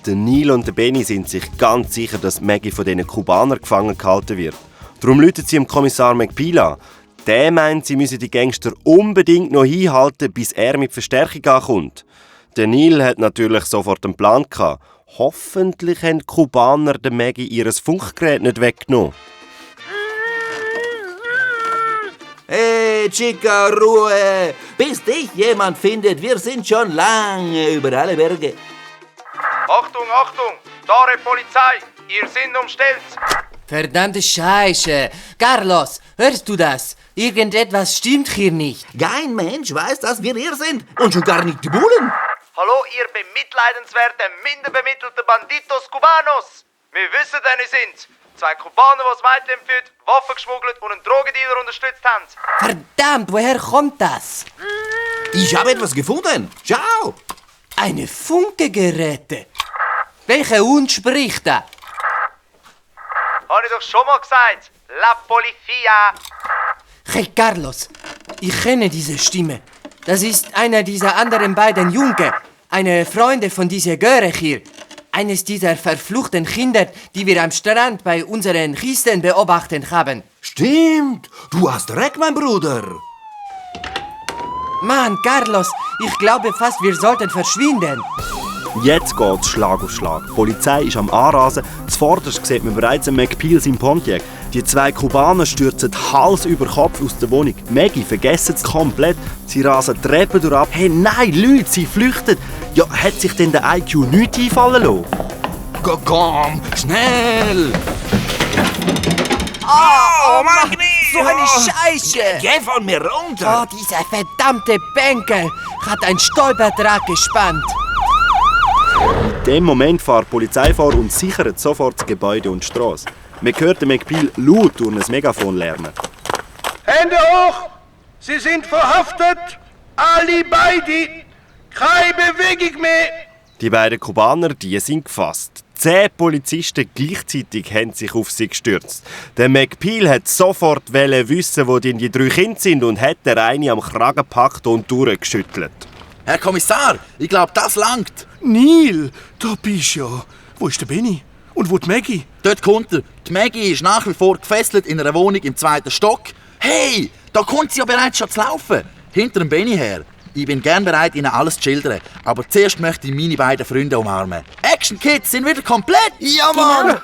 Der Neil und der Benny sind sich ganz sicher, dass Maggie von diesen Kubanern gefangen gehalten wird. Darum rufen sie dem Kommissar McPeel an. Der meint, sie müssen die Gangster unbedingt noch hinhalten, bis er mit Verstärkung ankommt. Der Neil hat natürlich sofort einen Plan gehabt. Hoffentlich haben die Kubaner der Maggie ihr Funkgerät nicht weggenommen. Hey, Chica, Ruhe! Bis dich jemand findet, wir sind schon lange über alle Berge. Achtung, Achtung! Da Polizei! Ihr seid umstellt! Verdammte Scheiße! Carlos, hörst du das? Irgendetwas stimmt hier nicht. Kein Mensch weiß, dass wir hier sind. Und schon gar nicht die Bullen. Hallo, ihr bemitleidenswerten, minderbemittelten Banditos Cubanos! Wir wissen, wer ihr sind. 2 Kubaner, die es weiterentführt, Waffen geschmuggelt und einen Drogendealer unterstützt haben. Verdammt, woher kommt das? Ich habe etwas gefunden. Schau! Eine Funkegeräte. Welcher Hund spricht da? Habe ich doch schon mal gesagt. La Polizia! Hey Carlos, ich kenne diese Stimme. Das ist einer dieser anderen beiden Jungen. Eine Freunde von dieser Göre hier. Eines dieser verfluchten Kinder, die wir am Strand bei unseren Kisten beobachtet haben. Stimmt, du hast recht, mein Bruder. Mann, Carlos, ich glaube fast, wir sollten verschwinden. Jetzt geht's Schlag auf Schlag. Die Polizei ist am Anrasen. Zuvorderst sieht man bereits einen McPeel im Pontiac. Die 2 Kubaner stürzen Hals über Kopf aus der Wohnung. Maggie vergessen es komplett. Sie rasen die Treppen durch ab. Hey, nein, Leute, sie flüchten. Ja, hat sich denn der IQ nichts einfallen lassen? Komm, schnell! Oh Mann, so eine Scheiße! Geh von mir runter! Oh, dieser verdammte Banker hat ein Stolperdraht gespannt. In dem Moment fährt die Polizei vor und sichert sofort das Gebäude und die Strasse. Man hört den McPeel laut durch ein Megafon lärmen. Hände hoch! Sie sind verhaftet! Ali beide! Keine Bewegung mehr! Die beiden Kubaner, die sind gefasst. 10 Polizisten gleichzeitig haben sich auf sie gestürzt. Der McPeel hat sofort wissen, wo die 3 Kinder sind und hat der eine am Kragen gepackt und durchgeschüttelt. Herr Kommissar, ich glaube, das langt. Neil, da bist du ja. Wo ist der Benny? Und wo die Maggie? Dort kommt er. Die Maggie ist nach wie vor gefesselt in einer Wohnung im 2. Stock. Hey, da kommt sie ja bereits schon zu laufen. Hinter dem Benny her. Ich bin gern bereit, Ihnen alles zu schildern. Aber zuerst möchte ich meine beiden Freunde umarmen. Action Kids sind wieder komplett. Ja, Mann!